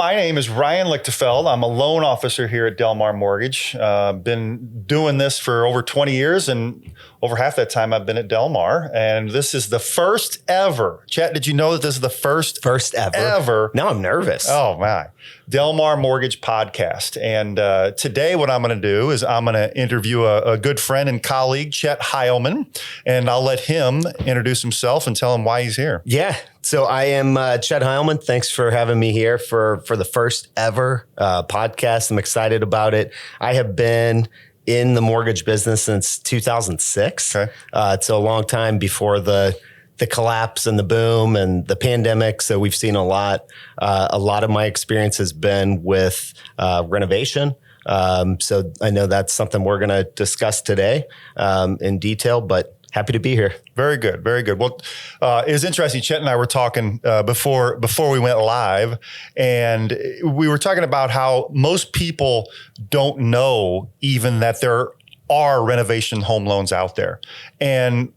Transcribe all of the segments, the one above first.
My name is Ryan Lichtefeld. I'm a loan officer here at Delmar Mortgage. Been doing this for over 20 years, and over half that time I've been at Delmar. And this is the first ever. Chet, did you know that this is the first ever? Now I'm nervous. Oh my. Delmar Mortgage podcast. And today what I'm going to do is I'm going to interview a good friend and colleague, Chet Heilman, and I'll let him introduce himself and tell him why he's here. Yeah. So I am Chet Heilman. Thanks for having me here for the first ever podcast. I'm excited about it. I have been in the mortgage business since 2006. Okay. It's a long time before the collapse and the boom and the pandemic. So we've seen a lot. A lot of my experience has been with renovation. So I know that's something we're going to discuss today in detail, but happy to be here. Very good. Very good. Well, it was interesting. Chet and I were talking before we went live, and we were talking about how most people don't know even that there are renovation home loans out there. And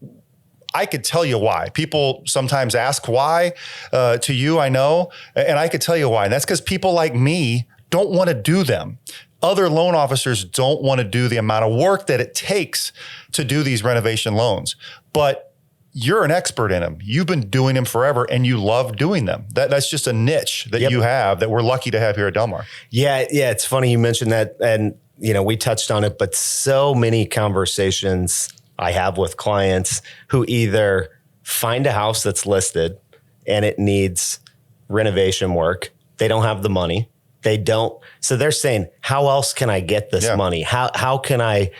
I could tell you why. People sometimes ask why to you, I know, and I could tell you why. And that's because people like me don't want to do them. Other loan officers don't want to do the amount of work that it takes to do these renovation loans. But you're an expert in them. You've been doing them forever and you love doing them. That's just a niche that you have that we're lucky to have here at Delmar. Yeah. It's funny you mentioned that. And, we touched on it, but so many conversations I have with clients who either find a house that's listed and it needs renovation work. They don't have the money. So they're saying, how else can I get this money? How can I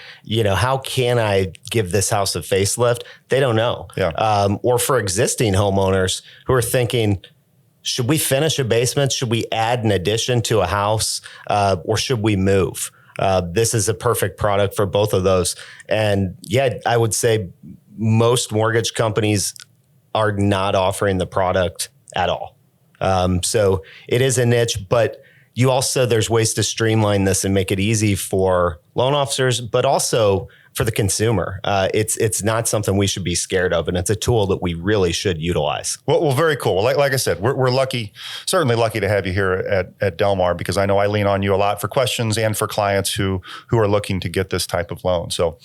give this house a facelift? They don't know. Yeah. Or for existing homeowners who are thinking, should we finish a basement? Should we add an addition to a house? Or should we move? This is a perfect product for both of those. And I would say most mortgage companies are not offering the product at all. So it is a niche, but there's ways to streamline this and make it easy for loan officers, but also for the consumer. It's not something we should be scared of, and it's a tool that we really should utilize. Well, very cool. Like I said, we're lucky, certainly lucky to have you here at Delmar, because I know I lean on you a lot for questions and for clients who are looking to get this type of loan. So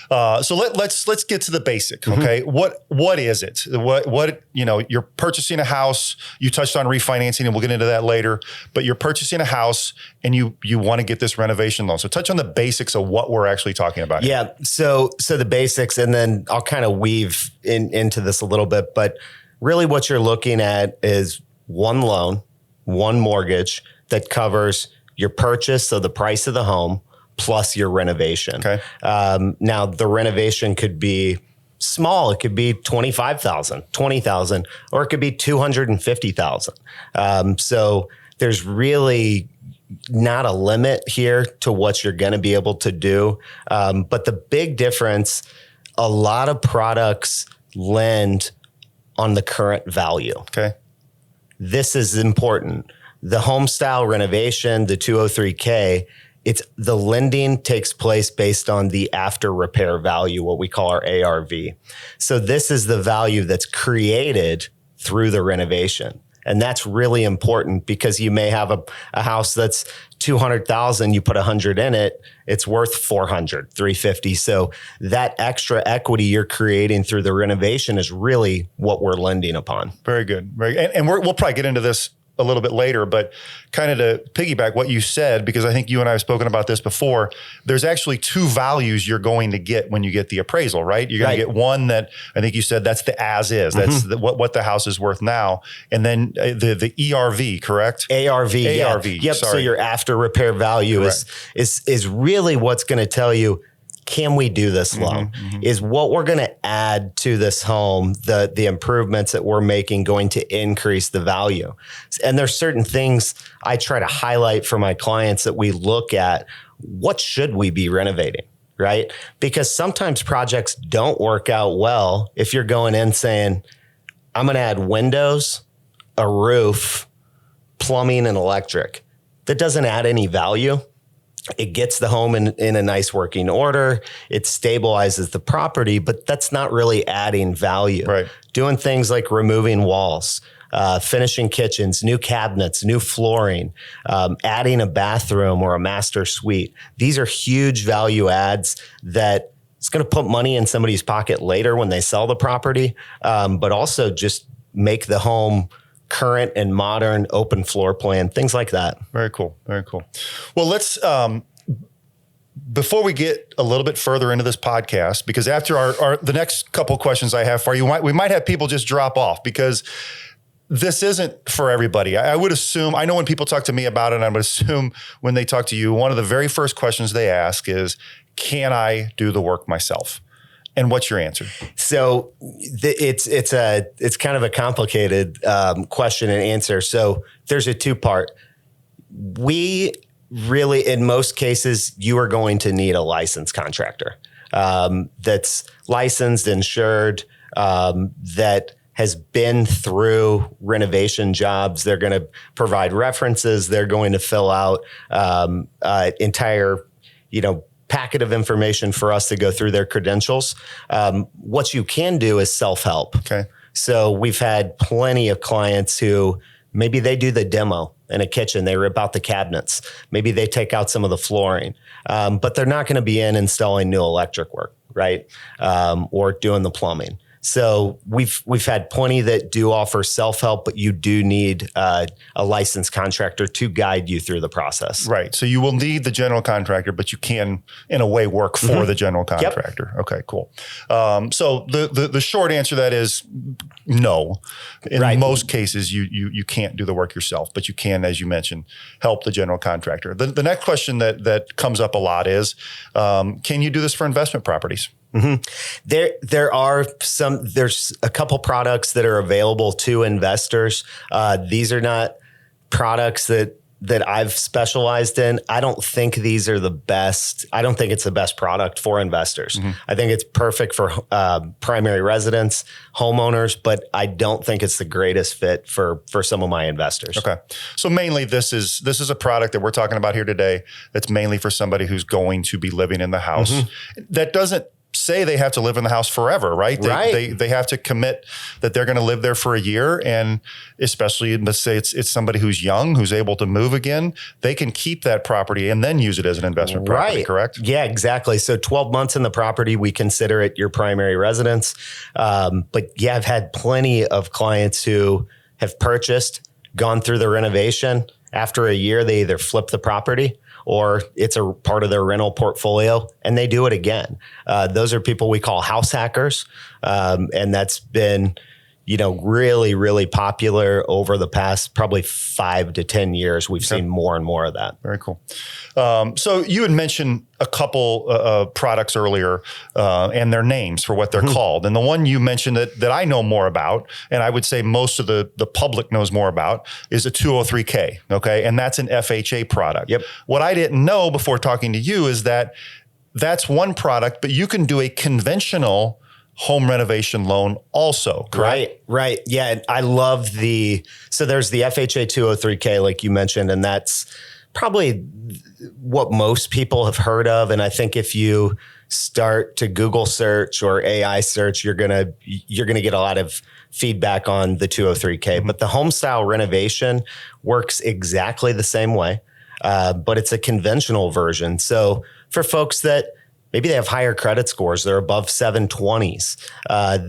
let's get to the basic. Okay, what is it? What you're purchasing a house. You touched on refinancing, and we'll get into that later. But you're purchasing a house, and you want to get this renovation loan. So touch on the basics of what we're actually talking about. Yeah. So the basics, and then I'll kind of weave into this a little bit, but really what you're looking at is one loan, one mortgage that covers your purchase, so the price of the home, plus your renovation. Okay. Now the renovation could be small. It could be $25,000, $20,000, or it could be $250,000. So there's really not a limit here to what you're going to be able to do. But the big difference, a lot of products lend on the current value. Okay. This is important. The HomeStyle renovation, the 203K, the lending takes place based on the after repair value, what we call our ARV. So this is the value that's created through the renovation. And that's really important, because you may have a house that's $200,000, you put $100 in it, it's worth $400, $350. So that extra equity you're creating through the renovation is really what we're lending upon. Very good. And we'll probably get into this a little bit later, but kind of to piggyback what you said, because I think you and I have spoken about this before, there's actually two values you're going to get when you get the appraisal, right? You're going to get one that I think you said that's the as is, that's what the house is worth now. And then the ERV, correct? ARV. Yep. Sorry. So your after repair value is really what's going to tell you, can we do this loan? Is what we're going to add to this home, the improvements that we're making, going to increase the value? And there's certain things I try to highlight for my clients that we look at. What should we be renovating, right? Because sometimes projects don't work out well if you're going in saying, I'm going to add windows, a roof, plumbing, and electric. That doesn't add any value. It gets the home in a nice working order. It stabilizes the property, but that's not really adding value. Right. Doing things like removing walls, finishing kitchens, new cabinets, new flooring, adding a bathroom or a master suite. These are huge value adds that it's going to put money in somebody's pocket later when they sell the property, but also just make the home current and modern, open floor plan, things like that. Very cool. Very cool. Well, let's, before we get a little bit further into this podcast, because after the next couple of questions I have for you, we might have people just drop off because this isn't for everybody. I would assume, I know when people talk to me about it, I would assume when they talk to you, one of the very first questions they ask is, can I do the work myself? And what's your answer? So it's kind of a complicated question and answer. So there's a two-part. We really, in most cases, you are going to need a licensed contractor that's licensed, insured, that has been through renovation jobs. They're going to provide references. They're going to fill out entire, packet of information for us to go through their credentials. What you can do is self-help. Okay. So we've had plenty of clients who maybe they do the demo in a kitchen. They rip out the cabinets. Maybe they take out some of the flooring, but they're not going to be in installing new electric work, right? Or doing the plumbing. So we've had plenty that do offer self-help, but you do need a licensed contractor to guide you through the process. Right. So you will need the general contractor, but you can, in a way, work for the general contractor. Yep. Okay, cool. So the short answer to that is no. In most cases, you can't do the work yourself, but you can, as you mentioned, help the general contractor. The next question that comes up a lot is, can you do this for investment properties? Mm-hmm. There's a couple products that are available to investors. These are not products that I've specialized in. I don't think these are the best. I don't think it's the best product for investors. Mm-hmm. I think it's perfect for primary residents, homeowners, but I don't think it's the greatest fit for some of my investors. Okay. So mainly this is a product that we're talking about here today that's mainly for somebody who's going to be living in the house. Mm-hmm. That doesn't say they have to live in the house forever, right? They have to commit that they're going to live there for a year. And especially, let's say it's somebody who's young, who's able to move again, they can keep that property and then use it as an investment property, correct? Yeah, exactly. So 12 months in the property, we consider it your primary residence. But yeah, I've had plenty of clients who have purchased, gone through the renovation. After a year, they either flip the property or it's a part of their rental portfolio and they do it again. Those are people we call house hackers. And that's been, really, really popular over the past probably 5 to 10 years. We've seen more and more of that. Very cool. So you had mentioned a couple products earlier and their names for what they're called. And the one you mentioned that I know more about, and I would say most of the public knows more about, is a 203K. Okay. And that's an FHA product. Yep. What I didn't know before talking to you is that that's one product, but you can do a conventional home renovation loan also, correct? Right. Yeah. I love so there's the FHA 203K, like you mentioned, and that's probably what most people have heard of. And I think if you start to Google search or AI search, you're going to get a lot of feedback on the 203K. Mm-hmm. But the HomeStyle renovation works exactly the same way, but it's a conventional version. So for folks that maybe they have higher credit scores, they're above 720s.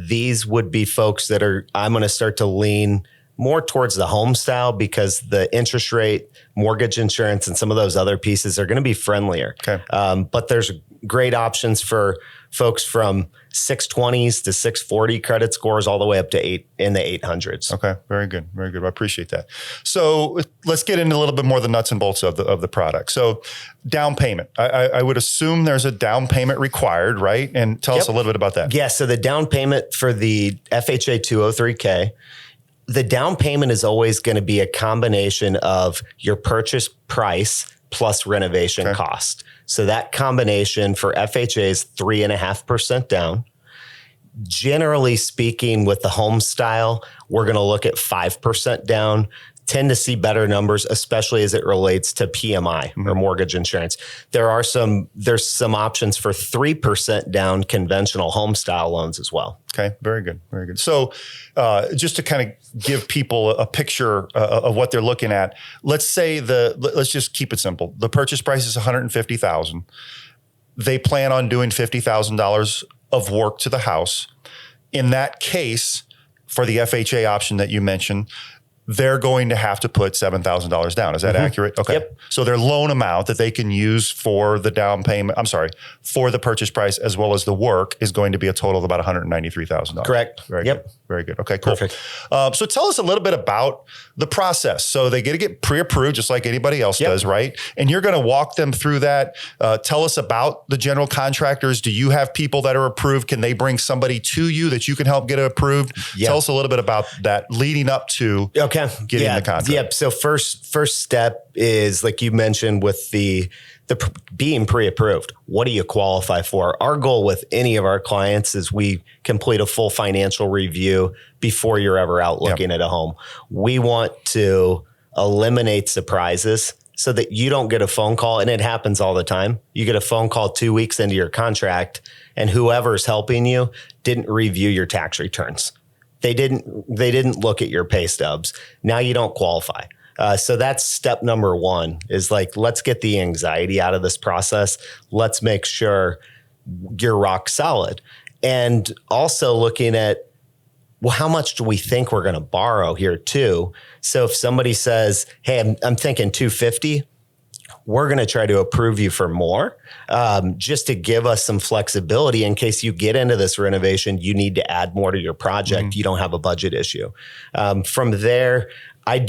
These would be folks that I'm going to start to lean more towards the HomeStyle because the interest rate, mortgage insurance, and some of those other pieces are going to be friendlier. Okay. But there's great options for folks from 620s to 640 credit scores all the way up to in the 800s. Okay. Very good. Very good. I appreciate that. So let's get into a little bit more the nuts and bolts of the product. So down payment, I would assume there's a down payment required, right? And tell us a little bit about that. Yeah. So the down payment for the FHA 203K, the down payment is always going to be a combination of your purchase price plus renovation cost. So that combination for FHA is 3.5% down. Generally speaking, with the HomeStyle, we're going to look at 5% down. tend to see better numbers, especially as it relates to PMI or mortgage insurance. There's some options for 3% down conventional home style loans as well. Okay, very good, very good. So, just to kind of give people a picture of what they're looking at, let's just keep it simple. The purchase price is $150,000. They plan on doing $50,000 of work to the house. In that case, for the FHA option that you mentioned, they're going to have to put $7,000 down. Is that accurate? Okay. Yep. So their loan amount that they can use for the down payment, for the purchase price as well as the work is going to be a total of about $193,000. Correct. Very good. Very good. Okay, cool. Perfect. So tell us a little bit about the process. So they get pre-approved just like anybody else does, right? And you're going to walk them through that. Tell us about the general contractors. Do you have people that are approved? Can they bring somebody to you that you can help get approved? Tell us a little bit about that leading up to getting the contract. Yep. So first step is, like you mentioned, with the being pre-approved. What do you qualify for? Our goal with any of our clients is we complete a full financial review before you're ever out looking at a home. We want to eliminate surprises so that you don't get a phone call, and it happens all the time. You get a phone call 2 weeks into your contract and whoever's helping you didn't review your tax returns. They didn't look at your pay stubs. Now you don't qualify. So that's step number one, is like, let's get the anxiety out of this process. Let's make sure you're rock solid. And also looking at, well, how much do we think we're going to borrow here too? So if somebody says, hey, I'm thinking 250, we're going to try to approve you for more, just to give us some flexibility in case you get into this renovation, you need to add more to your project. You don't have a budget issue. From there, I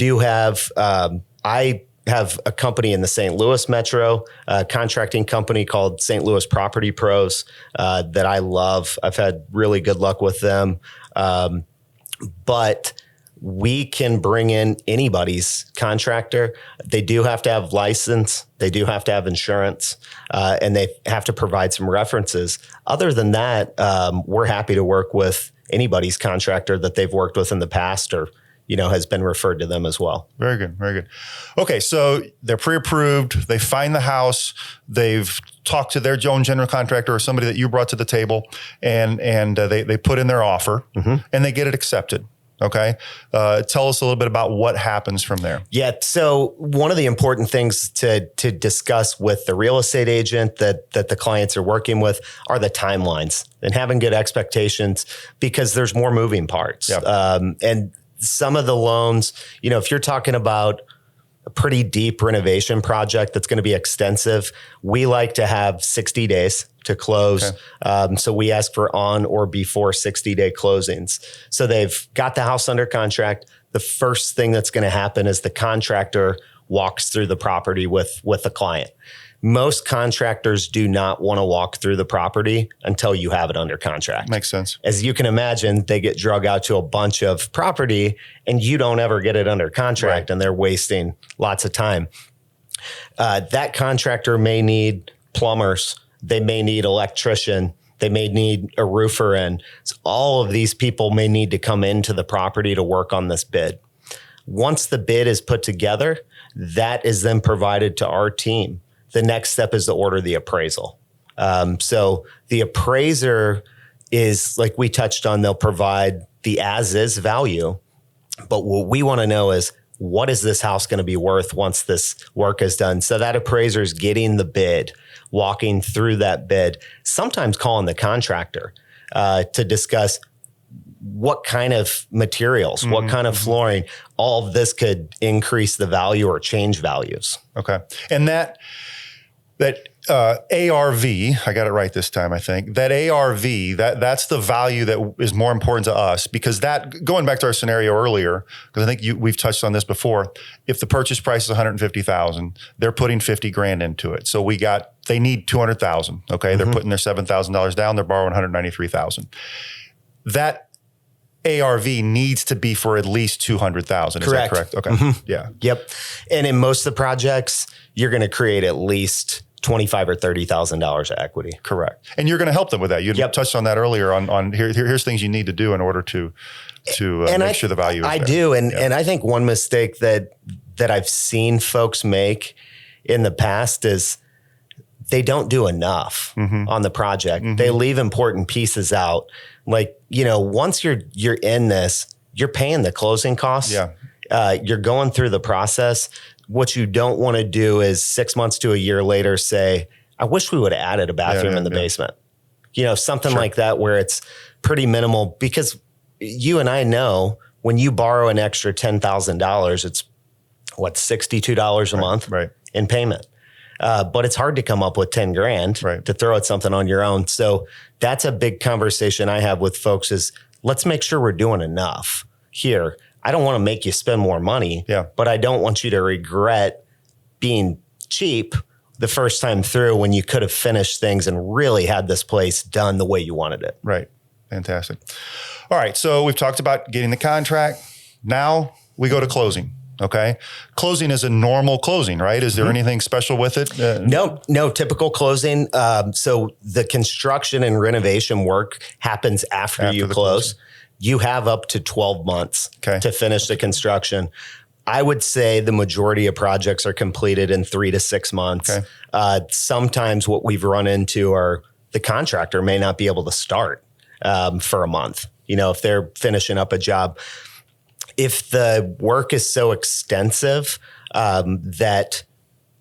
have a company in the St. Louis metro, a contracting company called St. Louis Property Pros, that I love. I've had really good luck with them. But we can bring in anybody's contractor. They do have to have license. They do have to have insurance, and they have to provide some references. Other than that, we're happy to work with anybody's contractor that they've worked with in the past or has been referred to them as well. Very good. Very good. Okay. So they're pre-approved. They find the house. They've talked to their own general contractor or somebody that you brought to the table, and they put in their offer and they get it accepted. Okay. Tell us a little bit about what happens from there. Yeah. So one of the important things to discuss with the real estate agent that the clients are working with are the timelines and having good expectations, because there's more moving parts. Yep. And some of the loans, if you're talking about a pretty deep renovation project that's going to be extensive, we like to have 60 days to close. Okay. So we ask for on or before 60-day closings. So they've got the house under contract. The first thing that's going to happen is the contractor walks through the property with the client. Most contractors do not want to walk through the property until you have it under contract. Makes sense. As you can imagine, they get drug out to a bunch of property and you don't ever get it under contract, and they're wasting lots of time. That contractor may need plumbers. They may need electrician. They may need a roofer in. So all of these people may need to come into the property to work on this bid. Once the bid is put together, that is then provided to our team. The next step is to order the appraisal. So the appraiser is, like we touched on, they'll provide the as-is value. But what we want to know is, what is this house going to be worth once this work is done? So that appraiser is getting the bid, walking through that bid, sometimes calling the contractor to discuss what kind of materials, what kind of flooring. All of this could increase the value or change values. Okay. And that ARV, I got it right this time, I think. That ARV, that's the value that is more important to us, because that, going back to our scenario earlier, because I think we've touched on this before, if the purchase price is $150,000, they're putting $50,000 into it. So they need $200,000. Okay. They're putting their $7,000 down. They're borrowing $193,000. That ARV needs to be for at least $200,000. Is that correct? Okay. Yeah. Yep. And in most of the projects, you're going to create at least $25,000 or $30,000 of equity. Correct. And you're going to help them with that. You touched on that earlier on here's things you need to do in order to make sure the value is there. I do. And I think one mistake that I've seen folks make in the past is they don't do enough on the project. They leave important pieces out. Like, once you're in this, you're paying the closing costs. Yeah. You're going through the process. What you don't want to do is 6 months to a year later say, I wish we would have added a bathroom in the basement. Something like that where it's pretty minimal, because you and I know when you borrow an extra $10,000, it's $62 a month in payment. But it's hard to come up with 10 grand to throw at something on your own. So that's a big conversation I have with folks is let's make sure we're doing enough here. I don't want to make you spend more money, but I don't want you to regret being cheap the first time through when you could have finished things and really had this place done the way you wanted it. Right. Fantastic. All right. So we've talked about getting the contract. Now we go to closing. Okay. Closing is a normal closing, right? Is there anything special with it? No, typical closing. So the construction and renovation work happens after you close. Closing. You have up to 12 months to finish the construction. I would say the majority of projects are completed in 3 to 6 months. Sometimes what we've run into are the contractor may not be able to start for a month, if they're finishing up a job. If the work is so extensive that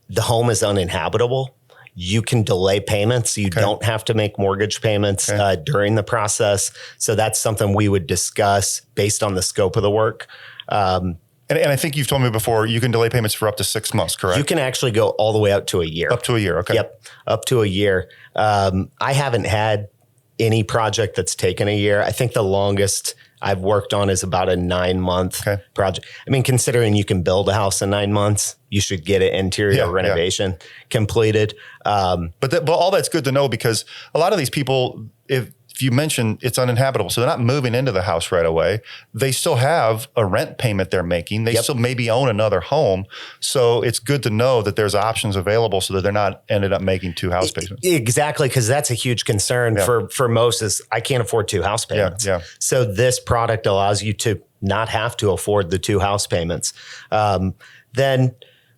the home is uninhabitable, you can delay payments. You don't have to make mortgage payments during the process. So that's something we would discuss based on the scope of the work. And I think you've told me before, you can delay payments for up to 6 months, correct? You can actually go all the way up to a year. Up to a year, okay. Yep, up to a year. I haven't had any project that's taken a year. I think the longest I've worked on is about a 9-month project. I mean, considering you can build a house in 9 months, you should get an interior renovation completed. But all that's good to know, because a lot of these people, if you mention it's uninhabitable, so they're not moving into the house right away. They still have a rent payment they're making. They still maybe own another home. So it's good to know that there's options available so that they're not ended up making 2 house payments. Exactly, because that's a huge concern for most is I can't afford 2 house payments. So this product allows you to not have to afford the 2 house payments. Then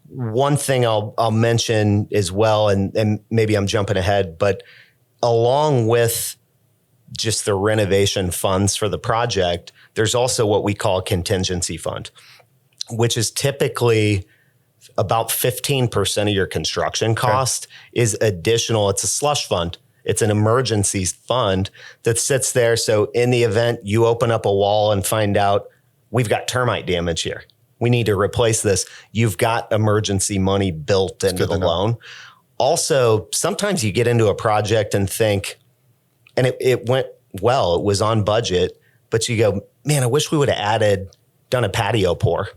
one thing I'll mention as well, and maybe I'm jumping ahead, but along with just the renovation funds for the project, there's also what we call a contingency fund, which is typically about 15% of your construction cost is additional. It's a slush fund. It's an emergency fund that sits there. So in the event you open up a wall and find out we've got termite damage here, we need to replace this, you've got emergency money built into the loan. Also, sometimes you get into a project and think, and it went well, it was on budget, but you go, man, I wish we would have done a patio pour.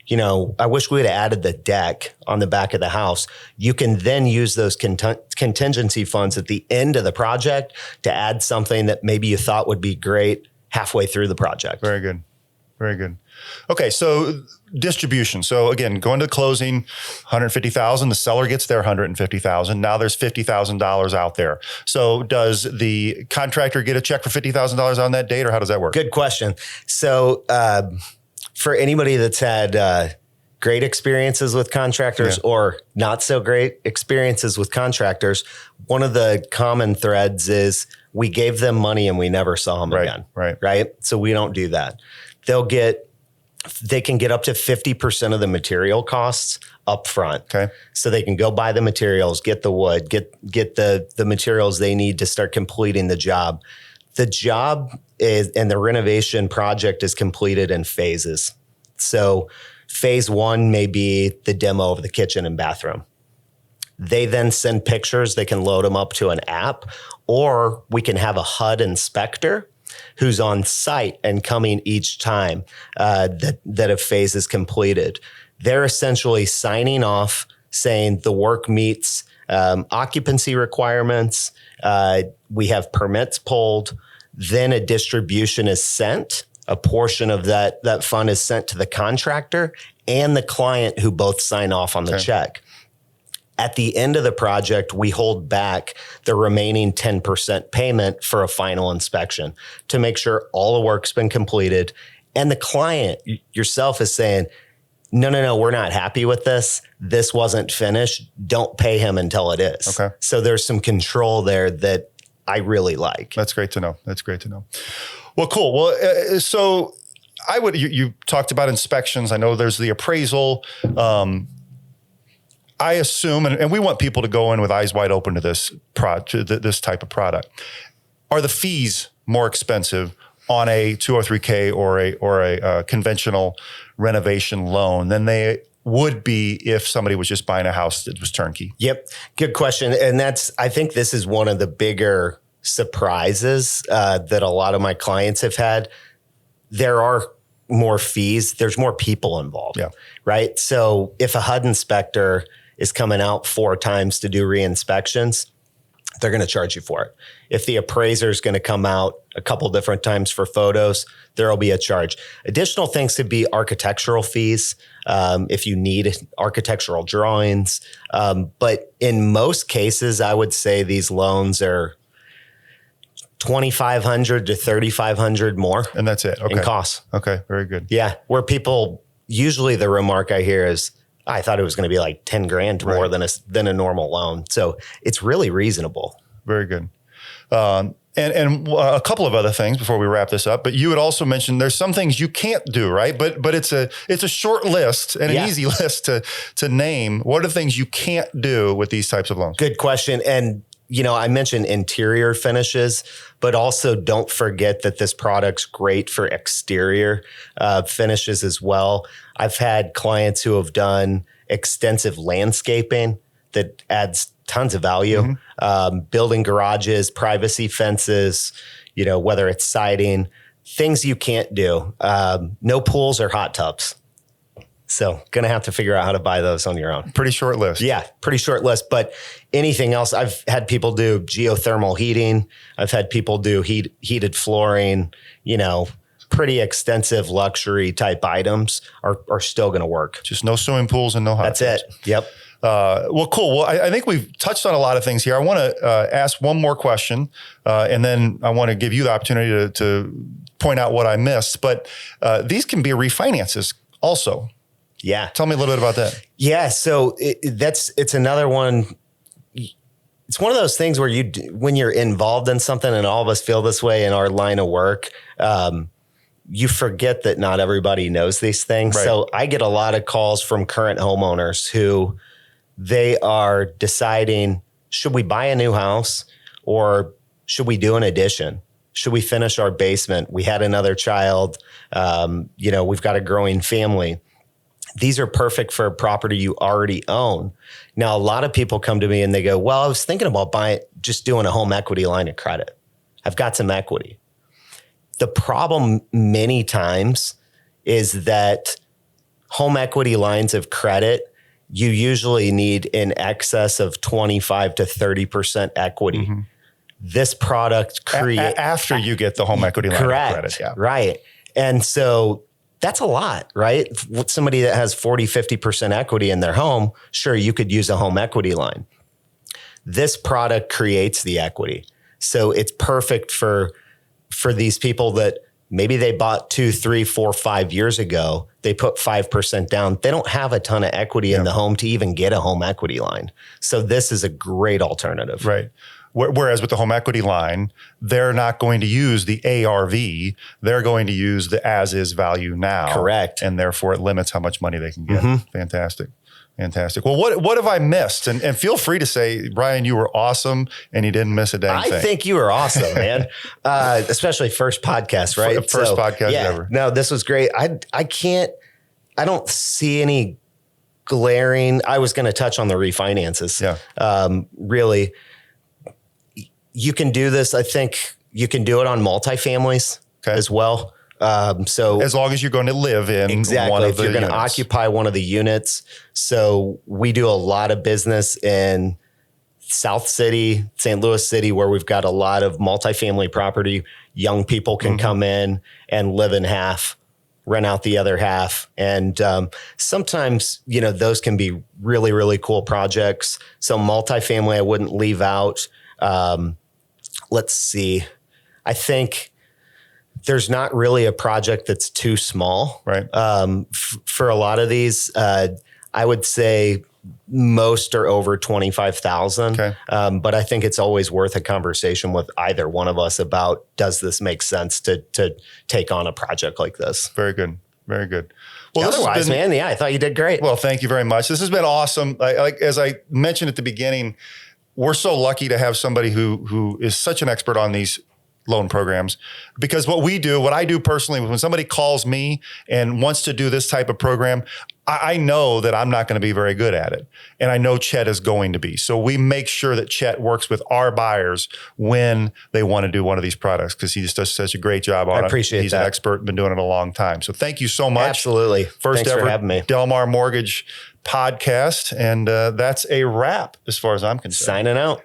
I wish we would have added the deck on the back of the house. You can then use those contingency funds at the end of the project to add something that maybe you thought would be great halfway through the project. Very good. Very good. Okay, so distribution. So again, going to closing, $150,000. The seller gets their $150,000. Now there's $50,000 out there. So does the contractor get a check for $50,000 on that date, or how does that work? Good question. So for anybody that's had great experiences with contractors or not so great experiences with contractors, one of the common threads is we gave them money and we never saw them again. Right. So we don't do that. They can get up to 50% of the material costs up front. Okay. So they can go buy the materials, get the wood, get the materials they need to start completing the job. The job is, and the renovation project is completed in phases. So phase 1 may be the demo of the kitchen and bathroom. They then send pictures. They can load them up to an app, or we can have a HUD inspector who's on site and coming each time that a phase is completed. They're essentially signing off saying the work meets occupancy requirements. We have permits pulled. Then a distribution is sent. A portion of that fund is sent to the contractor and the client, who both sign off on the check. At the end of the project, we hold back the remaining 10% payment for a final inspection to make sure all the work's been completed. And the client yourself is saying, no, we're not happy with this. This wasn't finished. Don't pay him until it is. Okay. So there's some control there that I really like. That's great to know. Well, cool. Well, so you talked about inspections. I know there's the appraisal. I assume, and we want people to go in with eyes wide open to this type of product. Are the fees more expensive on a 203K or a conventional renovation loan than they would be if somebody was just buying a house that was turnkey? Yep. Good question. And I think this is one of the bigger surprises that a lot of my clients have had. There are more fees. There's more people involved. Yeah. Right. So if a HUD inspector is coming out 4 times to do re-inspections, they're going to charge you for it. If the appraiser is going to come out a couple different times for photos, there'll be a charge. Additional things could be architectural fees, if you need architectural drawings. But in most cases, I would say these loans are $2,500 to $3,500 more. And that's it. Okay. In costs. Okay. Very good. Yeah. Where people, usually the remark I hear is, I thought it was going to be like 10 grand more than a normal loan. So it's really reasonable. Very good. And a couple of other things before we wrap this up, but you had also mentioned there's some things you can't do, right? But it's a short list and an easy list to name. What are the things you can't do with these types of loans? Good question. And I mentioned interior finishes, but also don't forget that this product's great for exterior finishes as well. I've had clients who have done extensive landscaping that adds tons of value. Building garages, privacy fences, whether it's siding, things you can't do. No pools or hot tubs. So gonna have to figure out how to buy those on your own. Pretty short list. Yeah, pretty short list. But anything else, I've had people do geothermal heating. I've had people do heated flooring, pretty extensive luxury type items are still going to work. Just no swimming pools and no hot tubs. That's it. Yep. Well, cool. Well, I think we've touched on a lot of things here. I want to ask one more question, and then I want to give you the opportunity to point out what I missed. But these can be refinances also. Yeah. Tell me a little bit about that. Yeah. So it's another one. It's one of those things where when you're involved in something, and all of us feel this way in our line of work, you forget that not everybody knows these things. Right. So I get a lot of calls from current homeowners who they are deciding, should we buy a new house or should we do an addition? Should we finish our basement? We had another child. We've got a growing family. These are perfect for a property you already own. Now, a lot of people come to me and they go, well, I was thinking about just doing a home equity line of credit. I've got some equity. The problem many times is that home equity lines of credit, you usually need in excess of 25 to 30% equity. Mm-hmm. This product creates... After you get the home equity line of credit. Yeah. Right. And so that's a lot, right? With somebody that has 40, 50% equity in their home, sure, you could use a home equity line. This product creates the equity. So it's perfect for these people that maybe they bought 2, 3, 4, 5 years ago. They put 5% down. They don't have a ton of equity in the home to even get a home equity line. So this is a great alternative. Right. Whereas with the home equity line, they're not going to use the ARV. They're going to use the as-is value now. Correct. And therefore it limits how much money they can get. Mm-hmm. Fantastic. Well, what have I missed? And feel free to say, Brian, you were awesome and you didn't miss a dang thing. I think you were awesome, man. Especially first podcast, right? First podcast ever. No, this was great. I don't see any glaring. I was going to touch on the refinances. Yeah. Really. You can do this. I think you can do it on multifamilies as well. So as long as you're going to live in one of the if you're going to occupy one of the units. So we do a lot of business in South City, St. Louis City, where we've got a lot of multifamily property. Young people can come in and live in half, rent out the other half. And sometimes, those can be really, really cool projects. So multifamily, I wouldn't leave out. Let's see. I think there's not really a project that's too small. Right. For a lot of these, I would say most are over 25,000. Okay. But I think it's always worth a conversation with either one of us about, does this make sense to take on a project like this? Very good. Very good. Well, Otherwise, man, I thought you did great. Well, thank you very much. This has been awesome. As I mentioned at the beginning, we're so lucky to have somebody who is such an expert on these loan programs, because what I do personally, when somebody calls me and wants to do this type of program, I know that I'm not going to be very good at it. And I know Chet is going to be. So we make sure that Chet works with our buyers when they want to do one of these products, because he just does such a great job on it. I appreciate He's that. an expert, been doing it a long time. So thank you so much. Absolutely. First Thanks ever for having me. Delmar Mortgage podcast. And that's a wrap as far as I'm concerned. Signing out.